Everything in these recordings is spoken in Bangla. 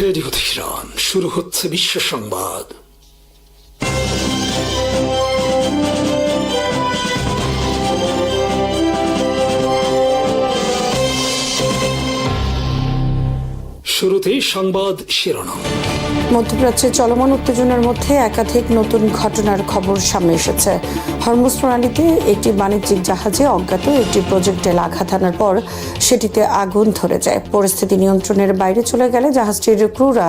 রেডিও তেহরান, শুরু হচ্ছে বিশ্ব সংবাদ। শুরুতেই সংবাদ শিরোনাম। মধ্যপ্রাচ্যে চলমান উত্তেজনার মধ্যে একাধিক নতুন ঘটনার খবর সামনে এসেছে। হরমুজ প্রণালীতে একটি বাণিজ্যিক জাহাজে অজ্ঞাত একটি প্রজেক্টাইল আঘাত হানার পর সেটিতে আগুন ধরে যায়। পরিস্থিতি নিয়ন্ত্রণের বাইরে চলে গেলে জাহাজটির ক্রুরা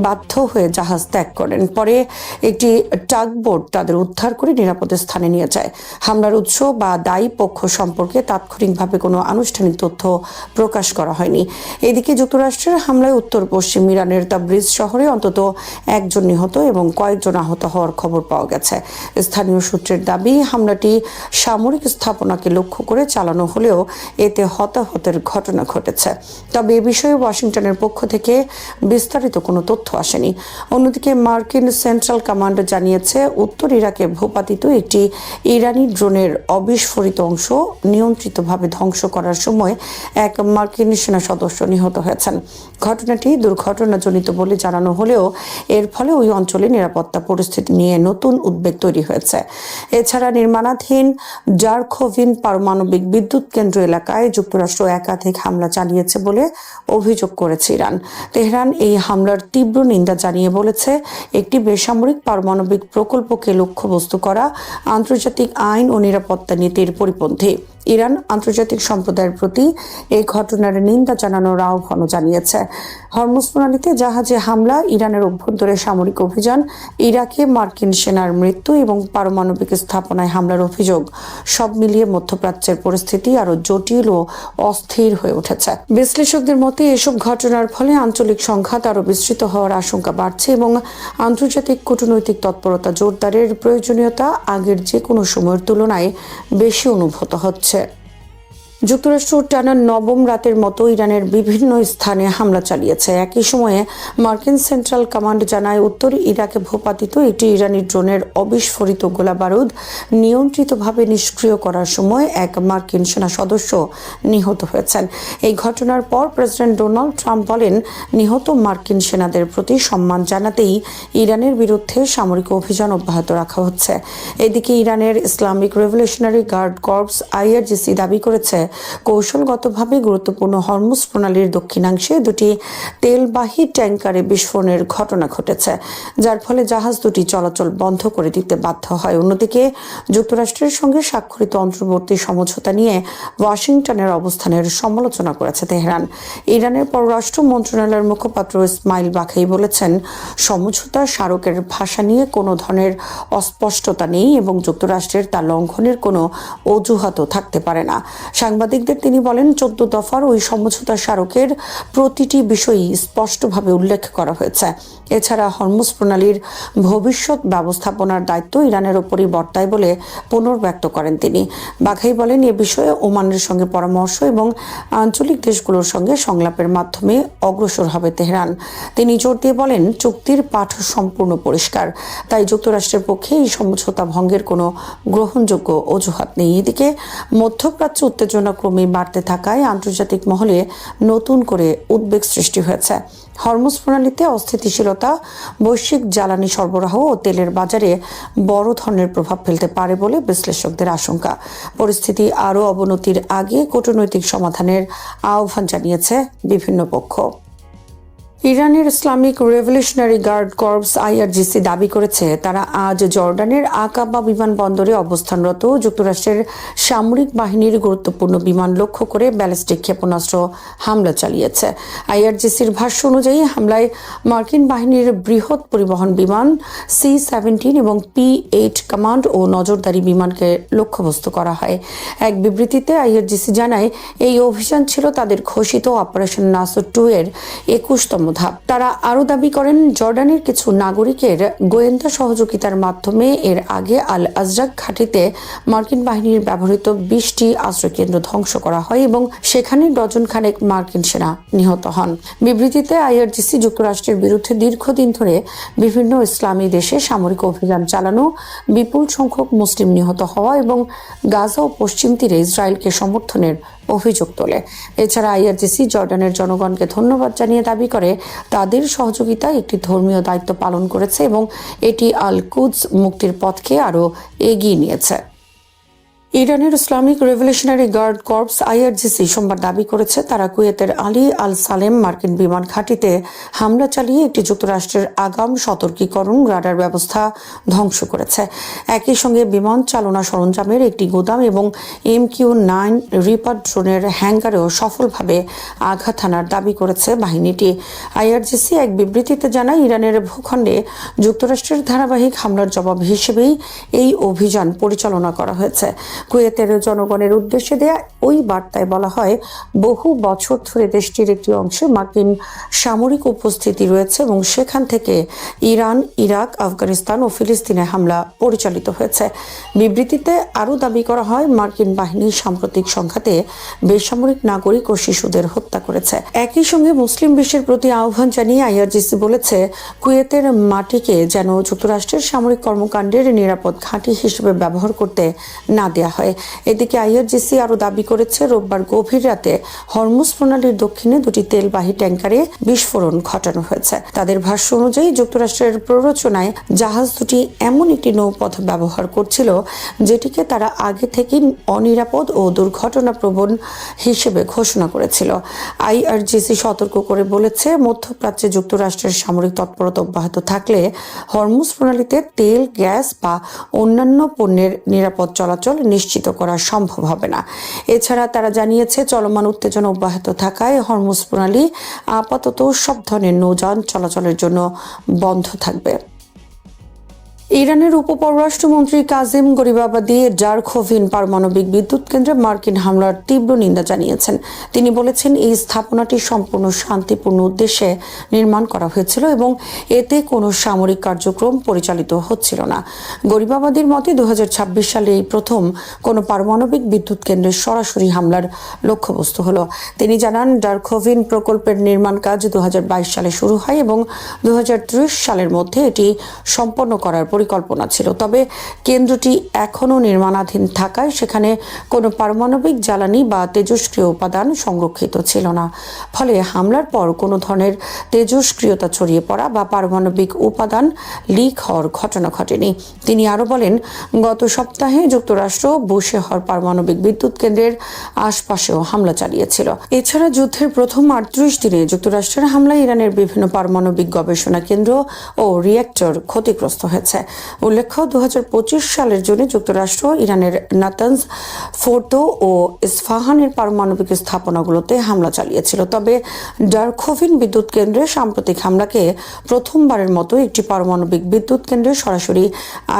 বাধ্য হয়ে জাহাজ ত্যাগ করেন। পরে একটি টাগবোট তাদের উদ্ধার করে নিরাপদ স্থানে নিয়ে যায়। হামলার উৎস বা দায়ী পক্ষ সম্পর্কে তাৎক্ষণিকভাবে কোনো আনুষ্ঠানিক তথ্য প্রকাশ করা হয়নি। এদিকে যুক্তরাষ্ট্রের হামলায় উত্তর পশ্চিম ইরানের তাবরিজ শহরে অন্তত একজন নিহত এবং কয়েকজন আহত হওয়ার খবর পাওয়া গেছে। স্থানীয় সূত্রের দাবি, হামলাটি সামরিক স্থাপনাকে লক্ষ্য করে চালানো হলেও এতে হতাহতের ঘটনা ঘটেছে। তবে এ বিষয়ে ওয়াশিংটনের পক্ষ থেকে বিস্তারিত কোনো তথ্য আসেনি। অন্যদিকে মার্কিন সেন্ট্রাল কমান্ড জানিয়েছে, উত্তর ইরাকে ভূপাতিত একটি ইরানি ড্রোনের অবিস্ফোরিত অংশ নিয়ন্ত্রিতভাবে ধ্বংস করার সময় এক মার্কিন সেনা সদস্য নিহত হয়েছেন। ঘটনাটি দুর্ঘটনাজনিত বলে জানানো হলেও এর ফলে ওই অঞ্চলে নিরাপত্তা পরিস্থিতি নিয়ে নতুন উদ্বেগ তৈরি হয়েছে। এছাড়া নির্মাণাধীন জারখোভিন পারমাণবিক বিদ্যুৎ কেন্দ্র এলাকায় যুক্তরাষ্ট্র একাধিক হামলা চালিয়েছে বলে অভিযোগ করেছে ইরান। তেহরান এই হামলার তীব্র নিন্দা জানিয়ে বলেছে, একটি বেসামরিক পারমাণবিক প্রকল্পকে লক্ষ্যবস্তু করা আন্তর্জাতিক আইন ও নিরাপত্তা নীতির পরিপন্থী। ইরান আন্তর্জাতিক সম্প্রদায়ের প্রতি এই ঘটনার নিন্দা জানানোর আহ্বানও জানিয়েছে। হরমুজ প্রণালীতে জাহাজে হামলা, ইরানের অভ্যন্তরে সামরিক অভিযান, ইরাকে মার্কিন সেনার মৃত্যু এবং পারমাণবিক স্থাপনায় হামলার অভিযোগ সব মিলিয়ে মধ্যপ্রাচ্যের পরিস্থিতি আরও জটিল ও অস্থির হয়ে উঠেছে। বিশ্লেষকদের মতে এসব ঘটনার ফলে আঞ্চলিক সংঘাত আরও বিস্তৃত হওয়ার আশঙ্কা বাড়ছে এবং আন্তর্জাতিক কূটনৈতিক তৎপরতা জোরদারের প্রয়োজনীয়তা আগের যে কোনো সময়ের তুলনায় বেশি অনুভূত হচ্ছে। যুক্তরাষ্ট্র টানা নবম রাতের মতো ইরানের বিভিন্ন স্থানে হামলা চালিয়েছে। একই সময়ে মার্কিন সেন্ট্রাল কমান্ড জানায়, উত্তর ইরাকে ভূপাতিত একটি ইরানি ড্রোনের অবিস্ফোরিত গোলাবারুদ নিয়ন্ত্রিতভাবে নিষ্ক্রিয় করার সময় এক মার্কিন সেনা সদস্য নিহত হয়েছেন। এই ঘটনার পর প্রেসিডেন্ট ডোনাল্ড ট্রাম্প বলেন, নিহত মার্কিন সেনাদের প্রতি সম্মান জানাতেই ইরানের বিরুদ্ধে সামরিক অভিযান অব্যাহত রাখা হচ্ছে। এদিকে ইরানের Islamic Revolutionary Guard Corps IRGC দাবি করেছে, কৌশলগতভাবে গুরুত্বপূর্ণ হরমুজ প্রণালীর দক্ষিণাংশে দুটি তেলবাহী ট্যাঙ্কারে বিস্ফোরণের ঘটনা ঘটেছে, যার ফলে জাহাজ দুটি চলাচল বন্ধ করে দিতে বাধ্য হয়। অন্যদিকে যুক্তরাষ্ট্রের সঙ্গে স্বাক্ষরিত অন্তর্বর্তী সমঝোতা নিয়ে ওয়াশিংটনের অবস্থানের সমালোচনা করেছে তেহরান। ইরানের পররাষ্ট্র মন্ত্রণালয়ের মুখপাত্র ইসমাইল বাখাই বলেছেন, সমঝোতা স্মারকের ভাষা নিয়ে কোনো ধরনের অস্পষ্টতা নেই এবং যুক্তরাষ্ট্রের তা লঙ্ঘনের কোনো অজুহাতও থাকতে পারে না। সাংবাদিকদের তিনি বলেন, 14 দফার ওই সমঝোতা স্মারকের প্রতিটি বিষয়ই স্পষ্টভাবে উল্লেখ করা হয়েছে। এছাড়া হরমুজ প্রণালীর ভবিষ্যৎ ব্যবস্থাপনার দায়িত্ব ইরানের ওপরই বর্তায় বলে পুনর্ব্যক্ত করেন তিনি। বাঘাই বলেন, এ বিষয়ে ওমানের সঙ্গে পরামর্শ এবং আঞ্চলিক দেশগুলোর সঙ্গে সংলাপের মাধ্যমে অগ্রসর হবে তেহরান। তিনি জোর দিয়ে বলেন, চুক্তির পাঠ সম্পূর্ণ পরিষ্কার, তাই যুক্তরাষ্ট্রের পক্ষে এই সমঝোতা ভঙ্গের কোনো গ্রহণযোগ্য অজুহাত নেই। এদিকে মধ্যপ্রাচ্য উত্তেজনা ক্রমেই বাড়তে থাকায় আন্তর্জাতিক মহলে নতুন করে উদ্বেগ সৃষ্টি হয়েছে। হরমুজ প্রণালীতে অস্থিতিশীলতা বৈশ্বিক জ্বালানি সরবরাহ ও তেলের বাজারে বড় ধরনের প্রভাব ফেলতে পারে বলে বিশ্লেষকদের আশঙ্কা। পরিস্থিতি আরও অবনতির আগে কূটনৈতিক সমাধানের আহ্বান জানিয়েছে বিভিন্ন পক্ষ। ইরানের Islamic Revolutionary Guard Corps IRGC দাবি করেছে, তারা আজ জর্ডানের আকাবা বিমানবন্দরে অবস্থানরত যুক্তরাষ্ট্রের সামরিক বাহিনীর গুরুত্বপূর্ণ বিমান লক্ষ্য করে ব্যালিস্টিক ক্ষেপণাস্ত্র হামলা চালিয়েছে। আইআরজিসির ভাষ্য অনুযায়ী হামলায় মার্কিন বাহিনীর বৃহৎ পরিবহন বিমান C-17 এবং P-8 কমান্ড ও নজরদারি বিমানকে লক্ষ্যবস্তু করা হয়। এক বিবৃতিতে আইআরজিসি জানায়, এই অভিযান ছিল তাদের ঘোষিত অপারেশন নাসর 2 এর 21তম ধাপ। তারা আরও দাবি করেন, জর্ডানের কিছু নাগরিকের গোয়েন্দা সহযোগিতার মাধ্যমে এর আগে আল আজরাক ঘাঁটিতে মার্কিন বাহিনীর ব্যবহৃত 20টি আশ্রয়কেন্দ্র ধ্বংস করা হয় এবং সেখানে ডজন খানেক মার্কিন সেনা নিহত হন। বিবৃতিতে আইআরজিসি যুক্তরাষ্ট্রের বিরুদ্ধে দীর্ঘদিন ধরে বিভিন্ন ইসলামী দেশে সামরিক অভিযান চালানো, বিপুল সংখ্যক মুসলিম নিহত হওয়া এবং গাজা ও পশ্চিম তীরে ইসরায়েলকে সমর্থনের অভিযোগ তোলে। এছাড়া আইআরজিসি জর্ডানের জনগণকে ধন্যবাদ জানিয়ে দাবি করে, তাদের সহযোগিতায় একটি ধর্মীয় দায়িত্ব পালন করেছে এবং এটি আল কুদস মুক্তির পথকে আরও এগিয়ে নিয়েছে। ইরানের Islamic Revolutionary Guard Corps IRGC সোমবার দাবি করেছে তারা কুয়েতের আলী আল সালেম মার্কিন বিমান ঘাঁটিতে হামলা চালিয়ে একটি যুক্তরাষ্ট্রের আগাম সতর্কীকরণ রাডার ব্যবস্থা ধ্বংস করেছে। একই সঙ্গে বিমান চালনা সরঞ্জামের একটি গুদাম এবং MQ-9 রিপার ড্রোনের হ্যাঙ্গারেও সফলভাবে আঘাত হানার দাবি করেছে বাহিনীটি। আইআরজিসি এক বিবৃতিতে জানায় ইরানের ভূখণ্ডে যুক্তরাষ্ট্রের ধারাবাহিক হামলার জবাব হিসেবেই এই অভিযান পরিচালনা করা হয়েছে। কুয়েতের জনগণের উদ্দেশ্যে দেয়া ওই বার্তায় বলা হয়, বহু বছর ধরে দেশটির একটি অংশে মার্কিন সামরিক উপস্থিতি রয়েছে এবং সেখান থেকে ইরান, ইরাক, আফগানিস্তান ও ফিলিস্তিনে হামলা পরিচালিত হয়েছে। বিবৃতিতে আরও দাবি করা হয়, মার্কিন বাহিনী সাম্প্রতিক সংঘাতে বেসামরিক নাগরিক ও শিশুদের হত্যা করেছে। একই সঙ্গে মুসলিম বিশ্বের প্রতি আহ্বান জানিয়ে আইআরজিসি বলেছে, কুয়েতের মাটিকে যেন যুক্তরাষ্ট্রের সামরিক কর্মকাণ্ডের নিরাপদ ঘাঁটি হিসেবে ব্যবহার করতে না দেয়া হয়। এদিকে আইআরজিসি আরও দাবি করেছে, রোববার গভীর রাতে হরমুজ প্রণালীর দক্ষিণে দুটি তেলবাহী ট্যাঙ্কারে বিস্ফোরণ ঘটানো হয়েছে। তাদের ভাষ্য অনুযায়ী যুক্তরাষ্ট্রের প্ররোচনায় জাহাজ দুটি এমন একটি নৌপথ ব্যবহার করছিল যেটিকে তারা আগে থেকেই অনিরাপদ ও দুর্ঘটনাপ্রবণ হিসেবে ঘোষণা করেছিল। আইআরজিসি সতর্ক করে বলেছে, মধ্যপ্রাচ্যে যুক্তরাষ্ট্রের সামরিক তৎপরতা অব্যাহত থাকলে হরমুজ প্রণালীতে তেল, গ্যাস বা অন্যান্য পণ্যের নিরাপদ চলাচল নিশ্চিত করা সম্ভব হবে না। এছাড়া তারা জানিয়েছে, চলমান উত্তেজনা অব্যাহত থাকায় হরমুজ প্রণালী আপাতত সব ধরনের নৌযান চলাচলের জন্য বন্ধ থাকবে। ইরানের উপপররাষ্ট্রমন্ত্রী কাজিম গরিবাবাদি জারখোভিন পারমাণবিক বিদ্যুৎ কেন্দ্রে মার্কিন হামলার তীব্র নিন্দা জানিয়েছেন। তিনি বলেছেন, এই স্থাপনাটি সম্পূর্ণ শান্তিপূর্ণ উদ্দেশ্যে নির্মাণ করা হয়েছিল এবং এতে কোনো সামরিক কার্যক্রম পরিচালিত হচ্ছিল না। গরিবাবাদির মতে 2026 সালে এই প্রথম কোনো পারমাণবিক বিদ্যুৎ কেন্দ্রের সরাসরি হামলার লক্ষ্যবস্তু হল। তিনি জানান, জারখোভিন প্রকল্পের নির্মাণ কাজ 2022 সালে শুরু হয় এবং 2030 সালের মধ্যে এটি সম্পন্ন করার পরিকল্পনা ছিল। তবে কেন্দ্রটি এখনও নির্মাণাধীন থাকায় সেখানে কোনো পারমাণবিক জ্বালানি বা তেজস্ক্রিয় উপাদান সংরক্ষিত ছিল না। ফলে হামলার পর কোনো ধরনের তেজস্ক্রিয়তা ছড়িয়ে পড়া বা পারমাণবিক উপাদান লিক হওয়ার ঘটনা ঘটেনি। তিনি আরও বলেন, গত সপ্তাহে যুক্তরাষ্ট্র বুশেহর পারমাণবিক বিদ্যুৎ কেন্দ্রের আশপাশেও হামলা চালিয়েছিল। এছাড়া যুদ্ধের প্রথম 38 দিনে যুক্তরাষ্ট্রের হামলায় ইরানের বিভিন্ন পারমাণবিক গবেষণা কেন্দ্র ও রিঅ্যাক্টর ক্ষতিগ্রস্ত হয়েছে। উল্লেখ্য, 2025 সালের জুনে যুক্তরাষ্ট্র ইরানের নাতানজ, ফোর্দো ও ইস্ফাহানের পারমাণবিক স্থাপনাগুলোতে হামলা চালিয়েছিল। তবে জারখোভিন বিদ্যুৎ কেন্দ্রে সাম্প্রতিক হামলাকে প্রথমবারের মতো একটি পারমাণবিক বিদ্যুৎ কেন্দ্রে সরাসরি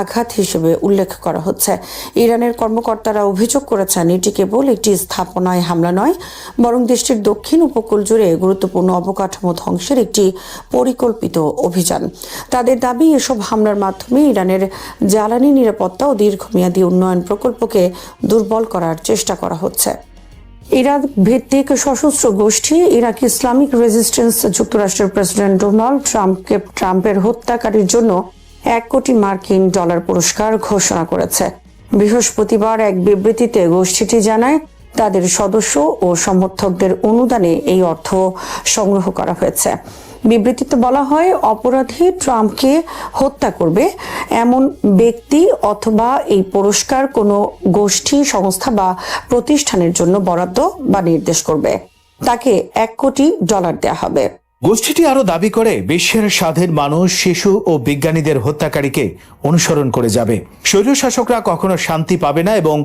আঘাত হিসেবে উল্লেখ করা হচ্ছে। ইরানের কর্মকর্তারা অভিযোগ করেছেন, এটি কেবল একটি স্থাপনায় হামলা নয়, বরং দেশটির দক্ষিণ উপকূল জুড়ে গুরুত্বপূর্ণ অবকাঠামো ধ্বংসের একটি পরিকল্পিত অভিযান। তাদের দাবি, এসব হামলার মাধ্যমে ইরানের জ্বালানি নিরাপত্তা ও দীর্ঘমেয়াদী উন্নয়ন প্রকল্পকে দুর্বল করার চেষ্টা করা হচ্ছে। ইরাক ভিত্তিক সশস্ত্র গোষ্ঠী ইরাক ইসলামিক রেজিস্ট্যান্স যুক্তরাষ্ট্রের প্রেসিডেন্ট ডোনাল্ড ট্রাম্পের হত্যাকারীর জন্য $1 কোটি পুরস্কার ঘোষণা করেছে। বৃহস্পতিবার এক বিবৃতিতে গোষ্ঠীটি জানায়, তাদের সদস্য ও সমর্থকদের অনুদানে এই অর্থ সংগ্রহ করা হয়েছে। বিবৃতিতে বলা হয়, অপরাধী ট্রাম্পকে হত্যা করবে এমন ব্যক্তি অথবা এই পুরস্কার কোনো গোষ্ঠী, সংস্থা বা প্রতিষ্ঠানের জন্য বরাদ্দ বা নির্দেশ করবে, তাকে $1 কোটি দেওয়া হবে। গোষ্ঠীটি আরো দাবি করে, বিশ্বের স্বাধীন মানুষ, শিশু ও বিজ্ঞানীদের হত্যাকারীকে অনুসরণ করে যাবে। স্বৈরশাসকরা কখনো শান্তি পাবে না এবং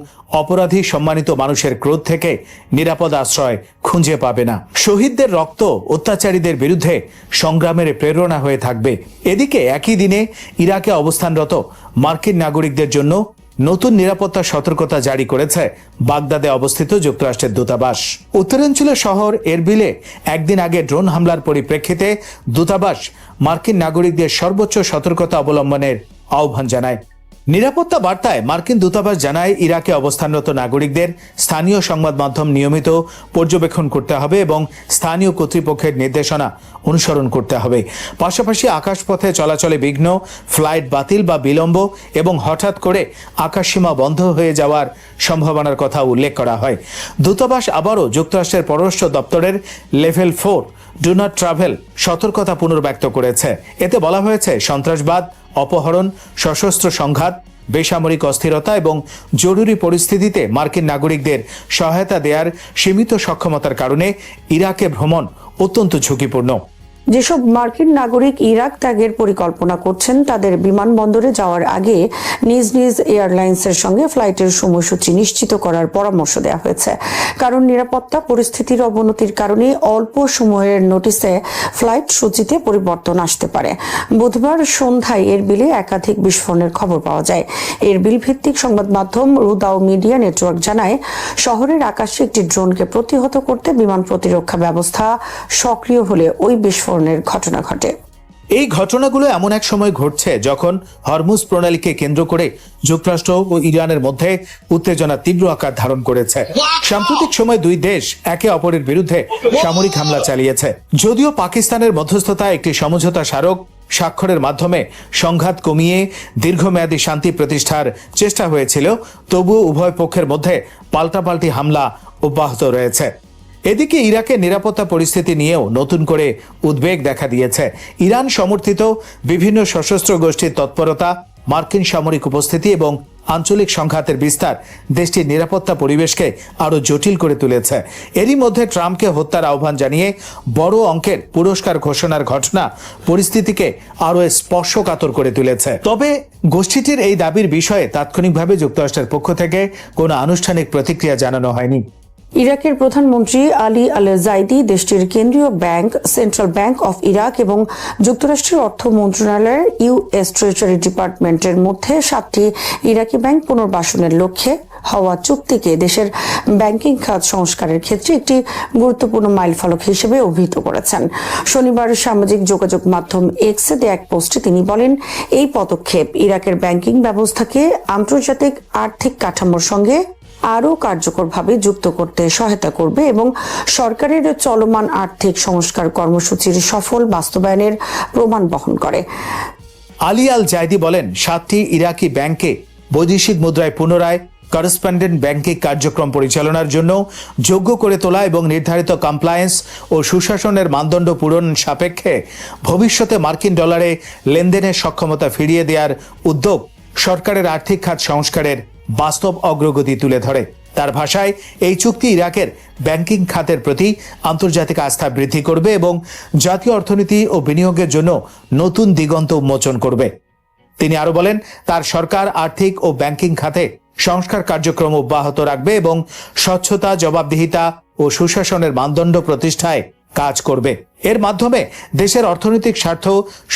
অপরাধী সম্মানিত মানুষের ক্রোধ থেকে নিরাপদ আশ্রয় খুঁজে পাবে না। শহীদদের রক্ত অত্যাচারীদের বিরুদ্ধে সংগ্রামের প্রেরণা হয়ে থাকবে। এদিকে একই দিনে ইরাকে অবস্থানরত মার্কিন নাগরিকদের জন্য নতুন নিরাপত্তা সতর্কতা জারি করেছে বাগদাদে অবস্থিত যুক্তরাষ্ট্রের দূতাবাস। উত্তরাঞ্চলের শহর এরবিলে একদিন আগে ড্রোন হামলার পরিপ্রেক্ষিতে দূতাবাস মার্কিন নাগরিকদের সর্বোচ্চ সতর্কতা অবলম্বনের আহ্বান জানায়। নিরাপত্তা বার্তায় মার্কিন দূতাবাস জানায় ইরাকে অবস্থানরত নাগরিকদের স্থানীয় সংবাদ মাধ্যম নিয়মিত পর্যবেক্ষণ করতে হবে এবং স্থানীয় কর্তৃপক্ষের নির্দেশনা অনুসরণ করতে হবে। পাশাপাশি আকাশপথে চলাচলে বিঘ্ন, ফ্লাইট বাতিল বা বিলম্ব এবং হঠাৎ করে আকাশসীমা বন্ধ হয়ে যাওয়ার সম্ভাবনার কথা উল্লেখ করা হয়। দূতাবাস আবারও যুক্তরাষ্ট্রের পররাষ্ট্র দপ্তরের লেভেল 4 ডু নট ট্রাভেল সতর্কতা পুনর্ব্যক্ত করেছে। এতে বলা হয়েছে সন্ত্রাসবাদ, অপহরণ, সশস্ত্র সংঘাত, বেসামরিক অস্থিরতা এবং জরুরি পরিস্থিতিতে মার্কিন নাগরিকদের সহায়তা দেওয়ার সীমিত সক্ষমতার কারণে ইরাকে ভ্রমণ অত্যন্ত ঝুঁকিপূর্ণ। যেসব মার্কিন নাগরিক ইরাক ত্যাগের পরিকল্পনা করছেন তাদের বিমানবন্দরে যাওয়ার আগে নিজ নিজ এয়ারলাইন্সের সঙ্গে ফ্লাইটের সময়সূচি নিশ্চিত করার পরামর্শ দেওয়া হয়েছে। কারণ নিরাপত্তা পরিস্থিতির অবনতির কারণে অল্প সময়ের নোটিসে ফ্লাইট সূচিতে পরিবর্তন আসতে পারে। বুধবার সন্ধ্যায় এরবিলে একাধিক বিস্ফোরণের খবর পাওয়া যায়। এরবিল ভিত্তিক সংবাদ মাধ্যম রুদাও মিডিয়া নেটওয়ার্ক জানায়, শহরের আকাশে একটি ড্রোনকে প্রতিহত করতে বিমান প্রতিরক্ষা ব্যবস্থা সক্রিয় হলে ওই বিস্ফোরণের ঘটনা ঘটে। এই ঘটনাগুলো এমন এক সময় ঘটছে যখন হরমুজ প্রণালীকে কেন্দ্র করে যুক্তরাষ্ট্র ও ইরানের মধ্যে উত্তেজনা তীব্র আকার ধারণ করেছে। সাম্প্রতিক সময় দুই দেশ একে অপরের বিরুদ্ধে সামরিক হামলা চালিয়েছে। যদিও পাকিস্তানের মধ্যস্থতায় একটি সমঝোতা স্মারক স্বাক্ষরের মাধ্যমে সংঘাত কমিয়ে দীর্ঘমেয়াদী শান্তি প্রতিষ্ঠার চেষ্টা হয়েছিল, তবুও উভয় পক্ষের মধ্যে পাল্টাপাল্টি হামলা অব্যাহত রয়েছে। এদিকে ইরাকের নিরাপত্তা পরিস্থিতি নিয়েও নতুন করে উদ্বেগ দেখা দিয়েছে। ইরান সমর্থিত বিভিন্ন সশস্ত্র গোষ্ঠীর তৎপরতা, মার্কিন সামরিক উপস্থিতি এবং আঞ্চলিক সংঘাতের বিস্তার দেশটির নিরাপত্তা পরিবেশকে আরো জটিল করে তুলেছে। এরই মধ্যে ট্রাম্পকে হত্যার আহ্বান জানিয়ে বড় অঙ্কের পুরস্কার ঘোষণার ঘটনা পরিস্থিতিকে আরো স্পর্শকাতর করে তুলেছে। তবে গোষ্ঠীটির এই দাবির বিষয়ে তাৎক্ষণিকভাবে যুক্তরাষ্ট্রের পক্ষ থেকে কোনো আনুষ্ঠানিক প্রতিক্রিয়া জানানো হয়নি। ইরাকের প্রধানমন্ত্রী আলী আল জাইদি দেশটির কেন্দ্রীয় bank central bank of Iraq এবং যুক্তরাষ্ট্রের অর্থ মন্ত্রণালয়ের ইউএস ট্রেজারি ডিপার্টমেন্টের মধ্যে 7টি ইরাকি ব্যাংক পুনর্বাসনের লক্ষ্যে হওয়া চুক্তিকে দেশের ব্যাংকিং খাত সংস্কারের ক্ষেত্রে একটি গুরুত্বপূর্ণ মাইলফলক হিসেবে অভিহিত করেছেন। শনিবার সামাজিক যোগাযোগ মাধ্যম এক্সে দেয়া এক পোস্টে তিনি বলেন, এই পদক্ষেপ ইরাকের ব্যাংকিং ব্যবস্থাকে আন্তর্জাতিক আর্থিক কাঠামোর সঙ্গে আরও কার্যকরভাবে যুক্ত করতে সহায়তা করবে এবং সরকারের চলমান আর্থিক সংস্কার কর্মসূচির সফল বাস্তবায়নের প্রমাণ বহন করে। আলী আল জাইদি বলেন, 7টি ইরাকি ব্যাংকে বৈদেশিক মুদ্রায় পুনরায় করেসপন্ডেন্ট ব্যাংকিং কার্যক্রম পরিচালনার জন্য যোগ্য করে তোলা এবং নির্ধারিত কমপ্লায়েন্স ও সুশাসনের মানদণ্ড পূরণ সাপেক্ষে ভবিষ্যতে মার্কিন ডলারে লেনদেনের সক্ষমতা ফিরিয়ে দেওয়ার উদ্যোগ সরকারের আর্থিক খাত সংস্কারের বাস্তব অগ্রগতি তুলে ধরে। তার ভাষায়, এই চুক্তি ইরাকের ব্যাংকিং খাতের প্রতি আন্তর্জাতিক আস্থা বৃদ্ধি করবে এবং জাতীয় অর্থনীতি ও বিনিয়োগের জন্য নতুন দিগন্ত উন্মোচন করবে। তিনি আরো বলেন, তার সরকার আর্থিক ও ব্যাংকিং খাতে সংস্কার কার্যক্রম অব্যাহত রাখবে এবং স্বচ্ছতা, জবাবদিহিতা ও সুশাসনের মানদণ্ড প্রতিষ্ঠায় কাজ করবে। এর মাধ্যমে দেশের অর্থনৈতিক স্বার্থ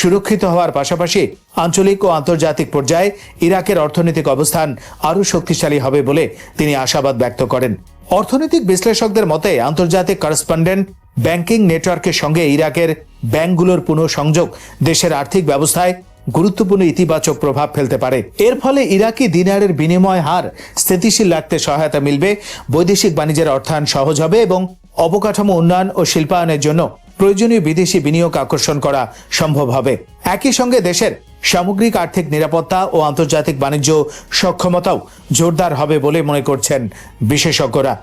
সুরক্ষিত হওয়ার পাশাপাশি আঞ্চলিক ও আন্তর্জাতিক পর্যায়ে ইরাকের অর্থনৈতিক অবস্থান আরও শক্তিশালী হবে বলে তিনি আশাবাদ ব্যক্ত করেন। অর্থনৈতিক বিশ্লেষকদের মতে আন্তর্জাতিক করেসপন্ডেন্ট ব্যাংকিং নেটওয়ার্কের সঙ্গে ইরাকের ব্যাংকগুলোর পুনঃসংযোগ দেশের আর্থিক ব্যবস্থায় গুরুত্বপূর্ণ ইতিবাচক প্রভাব ফেলতে পারে। এর ফলে ইরাকি দিনারের বিনিময় হার স্থিতিশীল রাখতে সহায়তা মিলবে, বৈদেশিক বাণিজ্যের অর্থায়ন সহজ হবে এবং অবকাঠামো উন্নয়ন ও শিল্পায়নের জন্য প্রয়োজনীয় বিদেশি বিনিয়োগ আকর্ষণ করা সম্ভব হবে। একই সঙ্গে দেশের সামগ্রিক আর্থিক নিরাপত্তা ও আন্তর্জাতিক বাণিজ্য সক্ষমতাও জোরদার হবে বলে মনে করছেন বিশেষজ্ঞরা।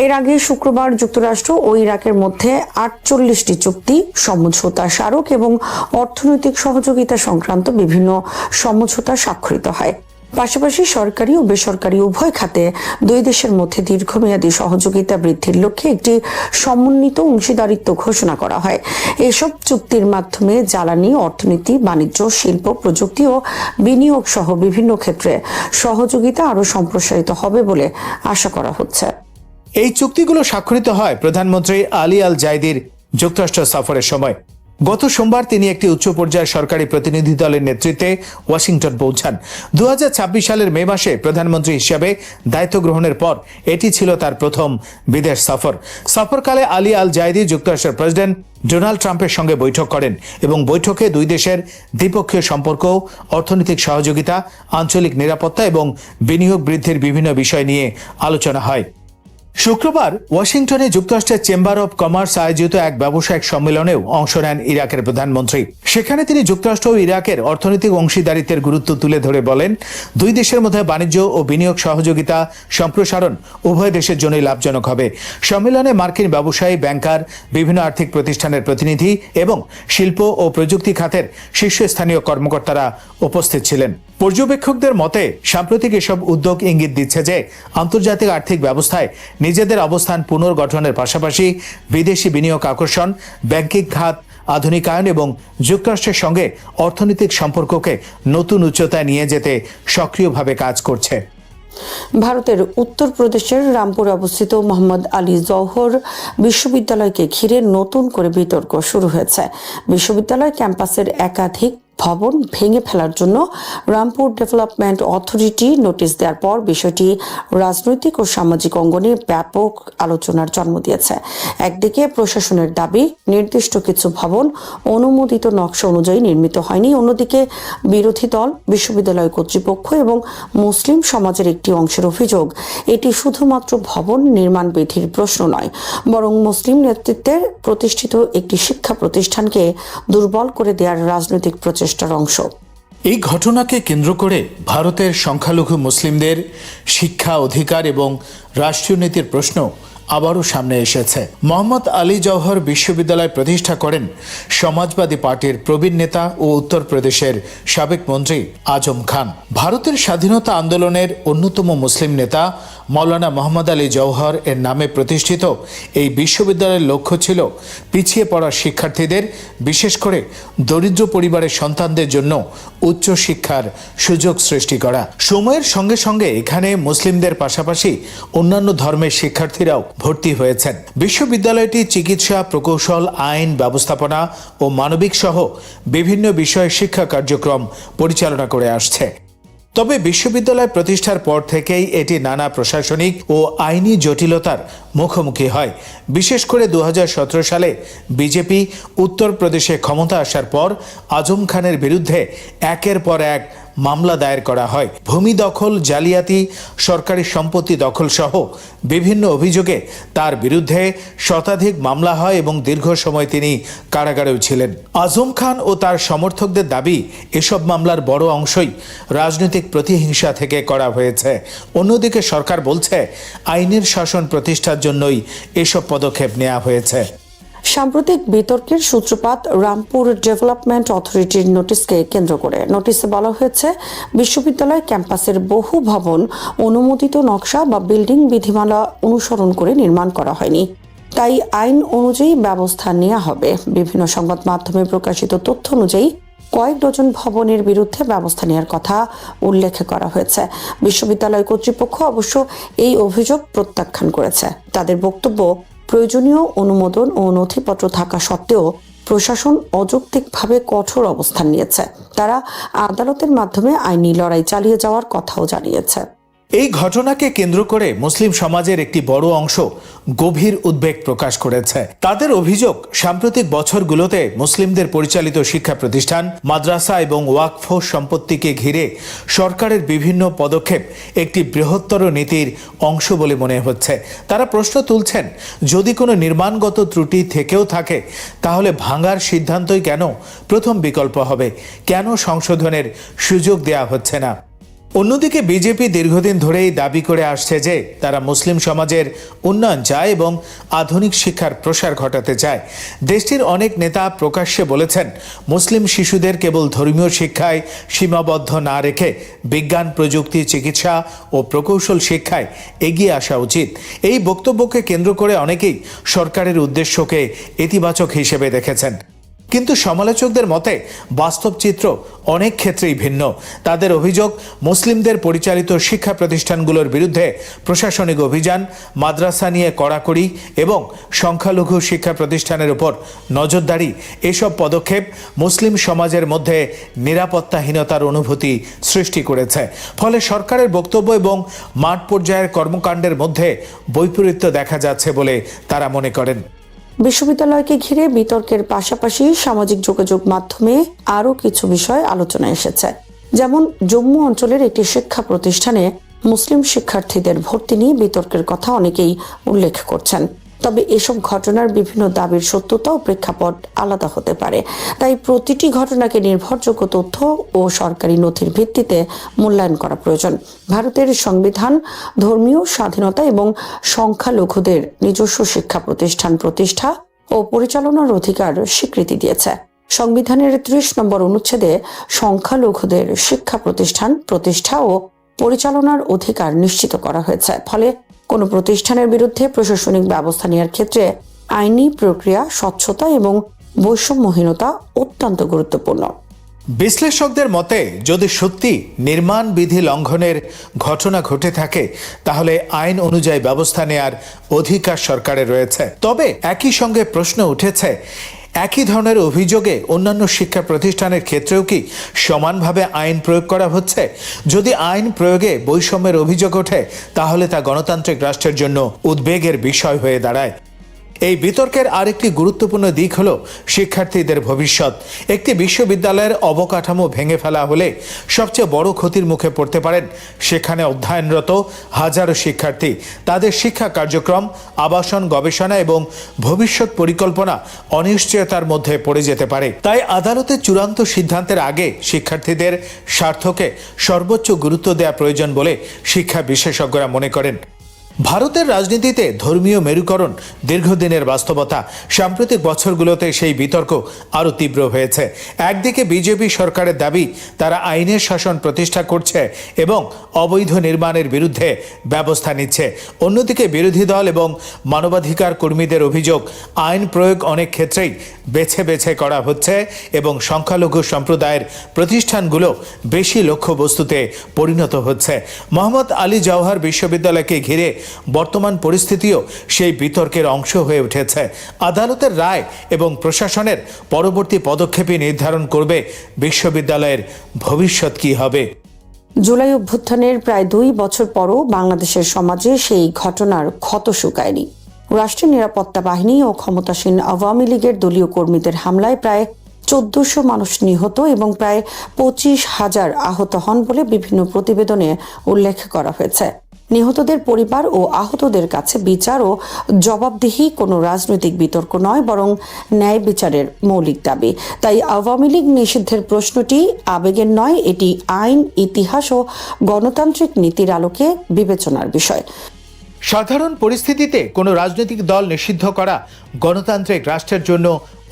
এর আগে শুক্রবার যুক্তরাষ্ট্র ও ইরাকের মধ্যে 48টি চুক্তি, সমঝোতা স্মারক এবং অর্থনৈতিক সহযোগিতা সংক্রান্ত বিভিন্ন সমঝোতা স্বাক্ষরিত হয়। পাশাপাশি সরকারি ও বেসরকারি উভয় খাতে দুই দেশের মধ্যে দীর্ঘমেয়াদী সহযোগিতা বৃদ্ধির লক্ষ্যে একটি সমন্বিত অংশীদারিত্ব ঘোষণা করা হয়। এসব চুক্তির মাধ্যমে জ্বালানি, অর্থনীতি, বাণিজ্য, শিল্প, প্রযুক্তি ও বিনিয়োগ সহ বিভিন্ন ক্ষেত্রে সহযোগিতা আরও সম্প্রসারিত হবে বলে আশা করা হচ্ছে। এই চুক্তিগুলো স্বাক্ষরিত হয় প্রধানমন্ত্রী আলী আল জাইদির যুক্তরাষ্ট্র সফরের সময়। গত সোমবার তিনি একটি উচ্চ পর্যায়ের সরকারি প্রতিনিধি দলের নেতৃত্বে ওয়াশিংটন পৌঁছান। 2026 সালের মে মাসে প্রধানমন্ত্রী হিসেবে দায়িত্ব গ্রহণের পর এটি ছিল তার প্রথম বিদেশ সফর। সফরকালে আলী আল জায়েদি যুক্তরাষ্ট্রের প্রেসিডেন্ট ডোনাল্ড ট্রাম্পের সঙ্গে বৈঠক করেন এবং বৈঠকে দুই দেশের দ্বিপক্ষীয় সম্পর্ক, অর্থনৈতিক সহযোগিতা, আঞ্চলিক নিরাপত্তা এবং বিনিয়োগ বৃদ্ধির বিভিন্ন বিষয় নিয়ে আলোচনা হয়। শুক্রবার ওয়াশিংটনে যুক্তরাষ্ট্রের চেম্বার অব কমার্স আয়োজিত এক ব্যবসায়িক সম্মেলনেও অংশ নেন ইরাকের প্রধানমন্ত্রী। সেখানে তিনি যুক্তরাষ্ট্র ও ইরাকের অর্থনৈতিক অংশীদারিত্বের গুরুত্ব তুলে ধরে বলেন, দুই দেশের মধ্যে বাণিজ্য ও বিনিয়োগ সহযোগিতা সম্প্রসারণ উভয় দেশের জন্যই লাভজনক হবে। সম্মেলনে মার্কিন ব্যবসায়ী, ব্যাংকার, বিভিন্ন আর্থিক প্রতিষ্ঠানের প্রতিনিধি এবং শিল্প ও প্রযুক্তি খাতের শীর্ষস্থানীয় কর্মকর্তারা উপস্থিত ছিলেন। পর্যবেক্ষকদের মতে সাম্প্রতিক এসব উদ্যোগ ইঙ্গিত দিচ্ছে যে আন্তর্জাতিক আর্থিক ব্যবস্থায় নিজেদের অবস্থান পুনর্গঠনের পাশাপাশি বিদেশি বিনিয়োগ আকর্ষণ, ব্যাংকিং খাত আধুনিকায়ন এবং যুক্তরাষ্ট্রের সঙ্গে অর্থনৈতিক সম্পর্ককে নতুন উচ্চতায় নিয়ে যেতে সক্রিয়ভাবে কাজ করছে। ভারতের উত্তরপ্রদেশের রামপুরে অবস্থিত মোহাম্মদ আলী জওহর বিশ্ববিদ্যালয়কে ঘিরে নতুন করে বিতর্ক শুরু হয়েছে। বিশ্ববিদ্যালয় ক্যাম্পাসের একাধিক ভবন ভেঙে ফেলার জন্য রামপুর ডেভেলপমেন্ট অথরিটি নোটিশ দেওয়ার পর বিষয়টি রাজনৈতিক ও সামাজিক অঙ্গনে ব্যাপক আলোচনার জন্ম দিয়েছে। একদিকে প্রশাসনের দাবি নির্দিষ্ট কিছু ভবন অনুমোদিত নকশা অনুযায়ী নির্মিত হয়নি, অন্যদিকে বিরোধী দল, বিশ্ববিদ্যালয় কর্তৃপক্ষ এবং মুসলিম সমাজের একটি অংশের অভিযোগ এটি শুধুমাত্র ভবন নির্মাণ বিধির প্রশ্ন নয়, বরং মুসলিম নেতৃত্বের প্রতিষ্ঠিত একটি শিক্ষা প্রতিষ্ঠানকে দুর্বল করে দেওয়ার রাজনৈতিক প্রচেষ্টার অংশ। এই ঘটনাকে কেন্দ্র করে ভারতের সংখ্যালঘু মুসলিমদের শিক্ষা অধিকার এবং রাষ্ট্রীয় নীতির প্রশ্ন আবারও সামনে এসেছে। মোহাম্মদ আলী জওহর বিশ্ববিদ্যালয় প্রতিষ্ঠা করেন সমাজবাদী পার্টির প্রবীণ নেতা ও উত্তরপ্রদেশের সাবেক মন্ত্রী আজম খান। ভারতের স্বাধীনতা আন্দোলনের অন্যতম মুসলিম নেতা মৌলানা মোহাম্মদ আলী জওহর এর নামে প্রতিষ্ঠিত এই বিশ্ববিদ্যালয়ের লক্ষ্য ছিল পিছিয়ে পড়া শিক্ষার্থীদের, বিশেষ করে দরিদ্র পরিবারের সন্তানদের জন্য উচ্চ শিক্ষার সুযোগ সৃষ্টি করা। সময়ের সঙ্গে সঙ্গে এখানে মুসলিমদের পাশাপাশি অন্যান্য ধর্মের শিক্ষার্থীরাও ভর্তি হয়েছেন। বিশ্ববিদ্যালয়টি চিকিৎসা, প্রকৌশল, আইন, ব্যবস্থাপনা ও মানবিক সহ বিভিন্ন বিষয়ে শিক্ষা কার্যক্রম পরিচালনা করে আসছে। তবে বিশ্ববিদ্যালয় প্রতিষ্ঠার পর থেকেই এটি নানা প্রশাসনিক ও আইনি জটিলতার মুখোমুখি হয়। বিশেষ করে 2017 সালে বিজেপি উত্তরপ্রদেশে ক্ষমতা আসার পর আজম খানের বিরুদ্ধে একের পর এক মামলা দায়ের করা হয়। ভূমি দখল, জালিয়াতি, সরকারি সম্পত্তি দখল সহ বিভিন্ন অভিযোগে তার বিরুদ্ধে শতাধিক মামলা হয় এবং দীর্ঘ সময় তিনি কারাগারেও ছিলেন। আজম খান ও তার সমর্থকদের দাবি এসব মামলার বড় অংশই রাজনৈতিক প্রতিহিংসা থেকে করা হয়েছে। অন্যদিকে সরকার বলছে আইনের শাসন প্রতিষ্ঠার জন্যই এসব পদক্ষেপ নেওয়া হয়েছে। সাম্প্রতিক বিতর্কের সূত্রপাত রামপুর ডেভেলপমেন্ট অথরিটির নোটিশকে কেন্দ্র করে। নোটিশে বলা হয়েছে বিশ্ববিদ্যালয় ক্যাম্পাসের বহু ভবন অনুমোদিত নকশা বা বিল্ডিং বিধিমালা অনুসরণ করে নির্মাণ করা হয়নি, তাই আইন অনুযায়ী ব্যবস্থা নেওয়া হবে। বিভিন্ন সংবাদ মাধ্যমে প্রকাশিত তথ্য অনুযায়ী কয়েক ডজন ভবনের বিরুদ্ধে ব্যবস্থা নেওয়ার কথা উল্লেখ করা হয়েছে। বিশ্ববিদ্যালয় কর্তৃপক্ষ অবশ্য এই অভিযোগ প্রত্যাখ্যান করেছে। তাদের বক্তব্য, প্রয়োজনীয় অনুমোদন ও নথিপত্র থাকা সত্ত্বেও প্রশাসন অযৌক্তিকভাবে কঠোর অবস্থান নিয়েছে। তারা আদালতের মাধ্যমে আইনি লড়াই চালিয়ে যাওয়ার কথাও জানিয়েছে। এই ঘটনাকে কেন্দ্র করে মুসলিম সমাজের একটি বড় অংশ গভীর উদ্বেগ প্রকাশ করেছে। তাদের অভিযোগ, সাম্প্রতিক বছরগুলোতে মুসলিমদের পরিচালিত শিক্ষা প্রতিষ্ঠান, মাদ্রাসা এবং ওয়াকফ সম্পত্তিকে ঘিরে সরকারের বিভিন্ন পদক্ষেপ একটি বৃহত্তর নীতির অংশ বলে মনে হচ্ছে। তারা প্রশ্ন তুলছেন, যদি কোনো নির্মাণগত ত্রুটি থেকেও থাকে তাহলে ভাঙার সিদ্ধান্তই কেন প্রথম বিকল্প হবে? কেন সংশোধনের সুযোগ দেওয়া হচ্ছে না? অন্যদিকে বিজেপি দীর্ঘদিন ধরেই দাবি করে আসছে যে তারা মুসলিম সমাজের উন্নয়ন চায় এবং আধুনিক শিক্ষার প্রসার ঘটাতে চায়। দেশটির অনেক নেতা প্রকাশ্যে বলেছেন, মুসলিম শিশুদের কেবল ধর্মীয় শিক্ষায় সীমাবদ্ধ না রেখে বিজ্ঞান, প্রযুক্তি, চিকিৎসা ও প্রকৌশল শিক্ষায় এগিয়ে আসা উচিত। এই বক্তব্যকে কেন্দ্র করে অনেকেই সরকারের উদ্দেশ্যকে ইতিবাচক হিসেবে দেখেছেন। কিন্তু সমালোচকদের মতে বাস্তব চিত্র অনেক ক্ষেত্রেই ভিন্ন। তাদের অভিযোগ, মুসলিমদের পরিচালিত শিক্ষা প্রতিষ্ঠানগুলোর বিরুদ্ধে প্রশাসনিক অভিযান, মাদ্রাসা নিয়ে কড়াকড়ি এবং সংখ্যালঘু শিক্ষা প্রতিষ্ঠানের উপর নজরদারি এসব পদক্ষেপ মুসলিম সমাজের মধ্যে নিরাপত্তাহীনতার অনুভূতি সৃষ্টি করেছে। ফলে সরকারের বক্তব্য এবং মাঠ পর্যায়ের কর্মকাণ্ডের মধ্যে বৈপরীত্য দেখা যাচ্ছে বলে তারা মনে করেন। বিশ্ববিদ্যালয়কে ঘিরে বিতর্কের পাশাপাশি সামাজিক যোগাযোগ মাধ্যমে আরও কিছু বিষয় আলোচনায় এসেছে। যেমন জম্মু অঞ্চলের একটি শিক্ষা প্রতিষ্ঠানে মুসলিম শিক্ষার্থীদের ভর্তি নিয়ে বিতর্কের কথা অনেকেই উল্লেখ করছেন। তবে এসব ঘটনার বিভিন্ন দাবির সত্যতা ও প্রেক্ষাপট আলাদা হতে পারে। তাই প্রতিটি ঘটনাকে নির্ভরযোগ্য তথ্য ও সরকারি নথির ভিত্তিতে মূল্যায়ন করা প্রয়োজন। ভারতের সংবিধান ধর্মীয় স্বাধীনতা এবং সংখ্যালঘুদের নিজস্ব শিক্ষা প্রতিষ্ঠান প্রতিষ্ঠা ও পরিচালনার অধিকার স্বীকৃতি দিয়েছে। সংবিধানের ৩০ নম্বর অনুচ্ছেদে সংখ্যালঘুদের শিক্ষা প্রতিষ্ঠান প্রতিষ্ঠা ও পরিচালনার অধিকার নিশ্চিত করা হয়েছে। ফলে কোনো প্রতিষ্ঠানের বিরুদ্ধে প্রশাসনিক ব্যবস্থা নেওয়ার ক্ষেত্রে আইনি প্রক্রিয়া, স্বচ্ছতা এবং বৈষম্যহীনতা অত্যন্ত গুরুত্বপূর্ণ। বিশ্লেষকদের মতে, যদি সত্যি নির্মাণ বিধি লঙ্ঘনের ঘটনা ঘটে থাকে তাহলে আইন অনুযায়ী ব্যবস্থা নেয়ার অধিকার সরকারের রয়েছে। তবে একই সঙ্গে প্রশ্ন উঠেছে, একই ধরনের অভিযোগে অন্যান্য শিক্ষা প্রতিষ্ঠানের ক্ষেত্রেও কি সমানভাবে আইন প্রয়োগ করা হচ্ছে? যদি আইন প্রয়োগে বৈষম্যের অভিযোগ ওঠে তাহলে তা গণতান্ত্রিক রাষ্ট্রের জন্য উদ্বেগের বিষয় হয়ে দাঁড়ায়। এই বিতর্কের আরেকটি গুরুত্বপূর্ণ দিক হলো শিক্ষার্থীদের ভবিষ্যৎ। একটি বিশ্ববিদ্যালয়ের অবকাঠামো ভেঙে ফেলা হলে সবচেয়ে বড় ক্ষতির মুখে পড়তে পারেন সেখানে অধ্যয়নরত হাজারো শিক্ষার্থী। তাদের শিক্ষা কার্যক্রম, আবাসন, গবেষণা এবং ভবিষ্যৎ পরিকল্পনা অনিশ্চয়তার মধ্যে পড়ে যেতে পারে। তাই আদালতের চূড়ান্ত সিদ্ধান্তের আগে শিক্ষার্থীদের স্বার্থকে সর্বোচ্চ গুরুত্ব দেওয়া প্রয়োজন বলে শিক্ষা বিশেষজ্ঞরা মনে করেন। ভারতের রাজনীতিতে ধর্মীয় মেরুকরণ দীর্ঘদিনের বাস্তবতা। সাম্প্রতিক বছরগুলোতে সেই বিতর্ক আরও তীব্র হয়েছে। একদিকে বিজেপি সরকারের দাবি তারা আইনের শাসন প্রতিষ্ঠা করছে এবং অবৈধ নির্মাণের বিরুদ্ধে ব্যবস্থা নিচ্ছে। অন্যদিকে বিরোধী দল এবং মানবাধিকার কর্মীদের অভিযোগ, আইন প্রয়োগ অনেক ক্ষেত্রেই বেছে বেছে করা হচ্ছে এবং সংখ্যালঘু সম্প্রদায়ের প্রতিষ্ঠানগুলো বেশি লক্ষ্যবস্তুতে পরিণত হচ্ছে। মোহাম্মদ আলী জওহর বিশ্ববিদ্যালয়কে ঘিরে বর্তমান পরিস্থিতিও সেই বিতর্কের অংশ হয়ে উঠেছে। আদালতের রায় এবং প্রশাসনের পরবর্তী পদক্ষেপই নির্ধারণ করবে বিশ্ববিদ্যালয়ের ভবিষ্যৎ কি হবে। জুলাই অভ্যুত্থানের প্রায় ২ বছর পরও বাংলাদেশের সমাজে সেই ঘটনার ক্ষত শুকায়নি। রাষ্ট্রীয় নিরাপত্তা বাহিনী ও ক্ষমতাসীন আওয়ামী লীগের দলীয় কর্মীদের হামলায় প্রায় ১৪০০ মানুষ নিহত এবং প্রায় ২৫,০০০ আহত হন বলে বিভিন্ন প্রতিবেদনে উল্লেখ করা হয়েছে। নিহতদের পরিবার ও আহতদের কাছে বিচার ও জবাবদিহি কোনো রাজনৈতিক বিতর্ক নয়, বরং ন্যায় বিচারের মৌলিক দাবি। তাই আওয়ামী লীগ নিষিদ্ধের প্রশ্নটি আবেগের নয়, এটি আইন, ইতিহাস ও গণতান্ত্রিক নীতির আলোকে বিবেচনার বিষয়। সাধারণ পরিস্থিতিতে কোনো রাজনৈতিক দল নিষিদ্ধ করা গণতান্ত্রিক রাষ্ট্রের জন্য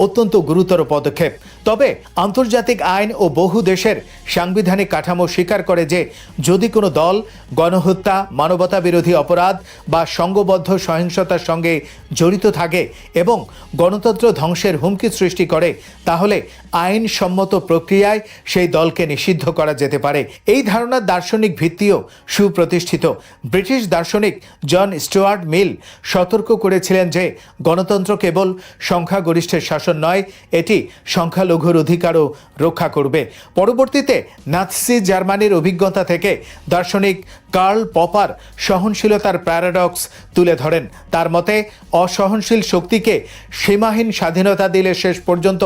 অত্যন্ত গুরুতর পদক্ষেপ। তবে আন্তর্জাতিক আইন ও বহু দেশের সাংবিধানিক কাঠামো স্বীকার করে যে যদি কোনো দল গণহত্যা, মানবতা বিরোধী অপরাধ বা সংঘবদ্ধ সহিংসতার সঙ্গে জড়িত থাকে এবং গণতন্ত্র ধ্বংসের হুমকি সৃষ্টি করে তাহলে আইনসম্মত প্রক্রিয়ায় সেই দলকে নিষিদ্ধ করা যেতে পারে। এই ধারণার দার্শনিক ভিত্তিও সুপ্রতিষ্ঠিত। ব্রিটিশ দার্শনিক জন স্টুয়ার্ট মিল সতর্ক করেছিলেন যে গণতন্ত্র কেবল সংখ্যাগরিষ্ঠের শাসন নয়, এটি সংখ্যালঘুর অধিকারও রক্ষা করবে। পরবর্তীতে নাৎসি জার্মানির অভিজ্ঞতা থেকে দার্শনিক কার্ল পপার সহনশীলতার প্যারাডক্স তুলে ধরেন। তার মতে অসহনশীল শক্তিকে সীমাহীন স্বাধীনতা দিলে শেষ পর্যন্ত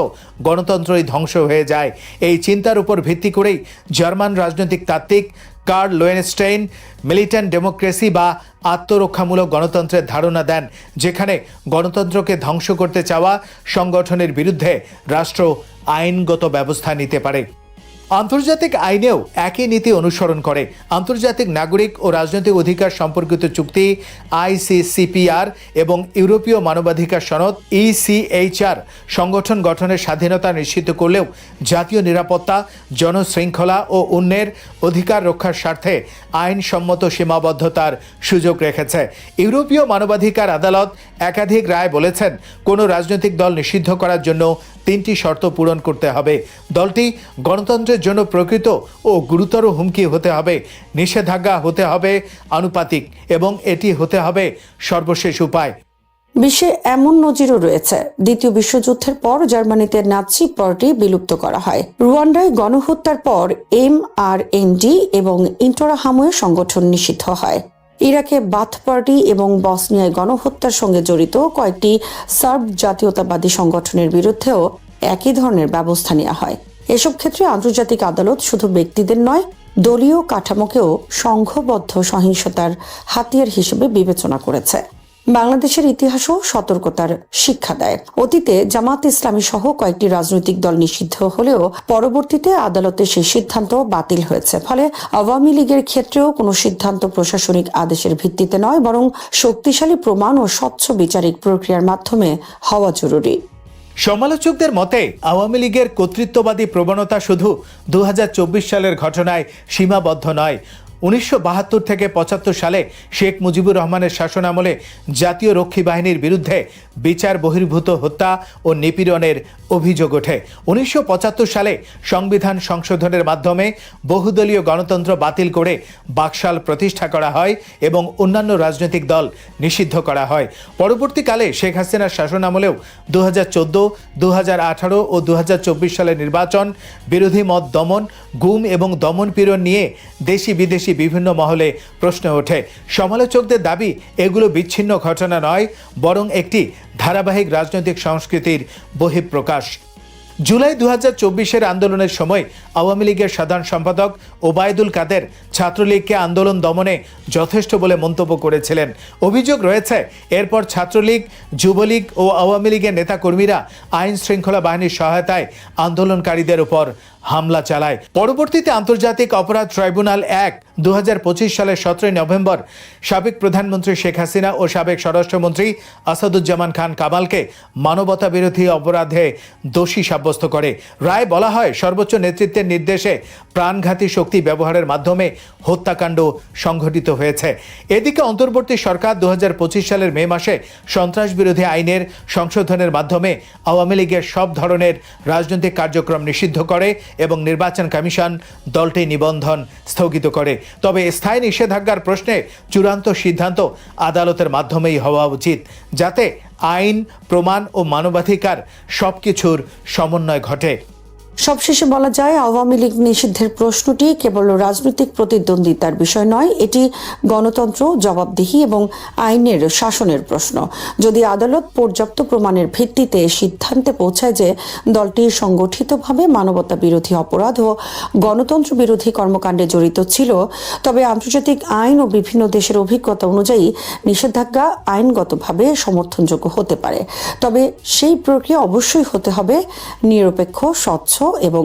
গণতন্ত্রই ধ্বংস হয়ে যায়। এই চিন্তার উপর ভিত্তি করেই জার্মান রাজনৈতিক তাত্ত্বিক কার্ল লোয়েনস্টাইন মিলিট্যান্ট ডেমোক্রেসি বা আত্মরক্ষামূলক গণতন্ত্রের ধারণা দেন, যেখানে গণতন্ত্রকে ধ্বংস করতে চাওয়া সংগঠনের বিরুদ্ধে রাষ্ট্র আইনগত ব্যবস্থা নিতে পারে। আন্তর্জাতিক আইনেও একই নীতি অনুসরণ করে। আন্তর্জাতিক নাগরিক ও রাজনৈতিক অধিকার সম্পর্কিত চুক্তি ICCPR এবং ইউরোপীয় মানবাধিকার সনদ ECHR সংগঠন গঠনের স্বাধীনতা নিশ্চিত করলেও জাতীয় নিরাপত্তা, জনশৃঙ্খলা ও অন্যের অধিকার রক্ষার স্বার্থে আইনসম্মত সীমাবদ্ধতার সুযোগ রেখেছে। ইউরোপীয় মানবাধিকার আদালত একাধিক রায় বলেছেন, কোনো রাজনৈতিক দল নিষিদ্ধ করার জন্য 3টি শর্ত পূরণ করতে হবে। দলটি গণতন্ত্রের জন্য প্রকৃত ও গুরুতর হুমকি হতে হবে, নিষেধাজ্ঞা হতে হবে আনুপাতিক এবং এটি হতে হবে সর্বশেষ উপায়। বিশ্বে এমন নজিরও রয়েছে। দ্বিতীয় বিশ্বযুদ্ধের পর জার্মানিতে নাৎসি পার্টি বিলুপ্ত করা হয়। রুয়ান্ডায় গণহত্যার পর MRND এবং ইন্টরাহামুয়ে সংগঠন নিষিদ্ধ হয়। ইরাকে বাথ পার্টি এবং বসনিয়ায় গণহত্যার সঙ্গে জড়িত কয়েকটি সার্ব জাতীয়তাবাদী সংগঠনের বিরুদ্ধেও একই ধরনের ব্যবস্থা নেওয়া হয়। এসব ক্ষেত্রে আন্তর্জাতিক আদালত শুধু ব্যক্তিদের নয়, দলীয় কাঠামোকেও সংঘবদ্ধ সহিংসতার হাতিয়ার হিসেবে বিবেচনা করেছে। বাংলাদেশের ইতিহাসও সতর্কতার শিক্ষা দেয়। অতীতে জামাত ইসলামী সহ কয়েকটি রাজনৈতিক দল নিষিদ্ধ হলেও পরবর্তীতে আদালতে সেই সিদ্ধান্ত বাতিল হয়েছে। ফলে আওয়ামী লীগের ক্ষেত্রেও কোনো সিদ্ধান্ত প্রশাসনিক আদেশের ভিত্তিতে নয়, বরং শক্তিশালী প্রমাণ ও স্বচ্ছ বিচারিক প্রক্রিয়ার মাধ্যমে হওয়া জরুরি। সমালোচকদের মতে আওয়ামী লীগের কর্তৃত্ববাদী প্রবণতা শুধু 2024 সালের ঘটনায় সীমাবদ্ধ নয়। 1972 থেকে 75 সালে শেখ মুজিবুর রহমানের শাসনামলে জাতীয় রক্ষী বাহিনীর বিরুদ্ধে বিচার বহির্ভূত হত্যা ও নিপীড়নের অভিযোগ ওঠে। 1975 সালে সংবিধান সংশোধনের মাধ্যমে বহুদলীয় গণতন্ত্র বাতিল করে বাকশাল প্রতিষ্ঠা করা হয় এবং অন্যান্য রাজনৈতিক দল নিষিদ্ধ করা হয়। পরবর্তীকালে শেখ হাসিনার শাসনামলেও 2014, 2018 ও 2024 সালের নির্বাচন, বিরোধী মত দমন, গুম এবং দমন-পীড়ন নিয়ে দেশি বিদেশি বিভিন্ন মহলে প্রশ্ন ওঠে। সমালোচকদের দাবি, এগুলো বিচ্ছিন্ন ঘটনা নয়, বরং একটি ধারাবাহিক রাজনৈতিক সংস্কৃতির বহিঃপ্রকাশ। জুলাই 2024-এর আন্দোলনের সময় আওয়ামী লীগের সাধারণ সম্পাদক ওবায়দুল কাদের ছাত্রলীগকে আন্দোলন দমনে যথেষ্ট বলে মন্তব্য করেছিলেন। অভিযোগ রয়েছে, এরপর ছাত্রলীগ, যুবলীগ ও আওয়ামী লীগের নেতাকর্মীরা আইন শৃঙ্খলা বাহিনীর সহায়তায় আন্দোলনকারীদের উপর হামলা চালায়। পরবর্তীতে আন্তর্জাতিক অপরাধ ট্রাইব্যুনাল 1 2025 সালের 17 নভেম্বর সাবেক প্রধানমন্ত্রী শেখ হাসিনা ও সাবেক স্বরাষ্ট্রমন্ত্রী আসাদুজ্জামান খান কামালকে মানবতা বিরোধী অপরাধে দোষী সাব্যস্ত করে। রায় বলা হয়, সর্বোচ্চ নেতৃত্বের নির্দেশে প্রাণঘাতী শক্তি ব্যবহারের মাধ্যমে হত্যাকাণ্ড সংঘটিত হয়েছে। এদিকে অন্তর্বর্তী সরকার 2025 সালের মে মাসে সন্ত্রাস বিরোধী আইনের সংশোধনের মাধ্যমে আওয়ামী লীগের সব ধরনের রাজনৈতিক কার্যক্রম নিষিদ্ধ করে এবং নির্বাচন কমিশন দলটি নিবন্ধন স্থগিত করে। তবে স্থায়ী নিষেধাজ্ঞার প্রশ্নে চূড়ান্ত সিদ্ধান্ত আদালতের মাধ্যমেই হওয়া উচিত, যাতে আইন, প্রমাণ ও মানবাধিকার সবকিছুর সমন্বয় ঘটে। সবশেষে বলা যায়, আওয়ামী লীগ নিষিদ্ধের প্রশ্নটি কেবল রাজনৈতিক প্রতিদ্বন্দ্বিতার বিষয় নয়, এটি গণতন্ত্র, জবাবদিহি এবং আইনের শাসনের প্রশ্ন। যদি আদালত পর্যাপ্ত প্রমাণের ভিত্তিতে সিদ্ধান্তে পৌঁছায় যে দলটি সংগঠিতভাবে মানবতা বিরোধী অপরাধ ও গণতন্ত্র বিরোধী কর্মকাণ্ডে জড়িত ছিল, তবে আন্তর্জাতিক আইন ও বিভিন্ন দেশের অভিজ্ঞতা অনুযায়ী নিষেধাজ্ঞা আইনগতভাবে সমর্থনযোগ্য হতে পারে। তবে সেই প্রক্রিয়া অবশ্যই হতে হবে নিরপেক্ষ, স্বচ্ছ এবং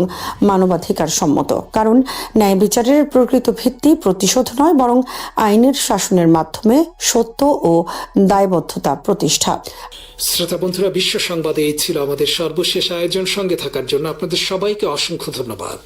মানবাধিকার সম্মত। কারণ ন্যায় বিচারের প্রকৃত ভিত্তি প্রতিশোধ নয়, বরং আইনের শাসনের মাধ্যমে সত্য ও দায়বদ্ধতা প্রতিষ্ঠা। শ্রোতা বন্ধুরা, বিশ্ব সংবাদে এই ছিল আমাদের সর্বশেষ আয়োজন। সঙ্গে থাকার জন্য আপনাদের সবাইকে অসংখ্য ধন্যবাদ।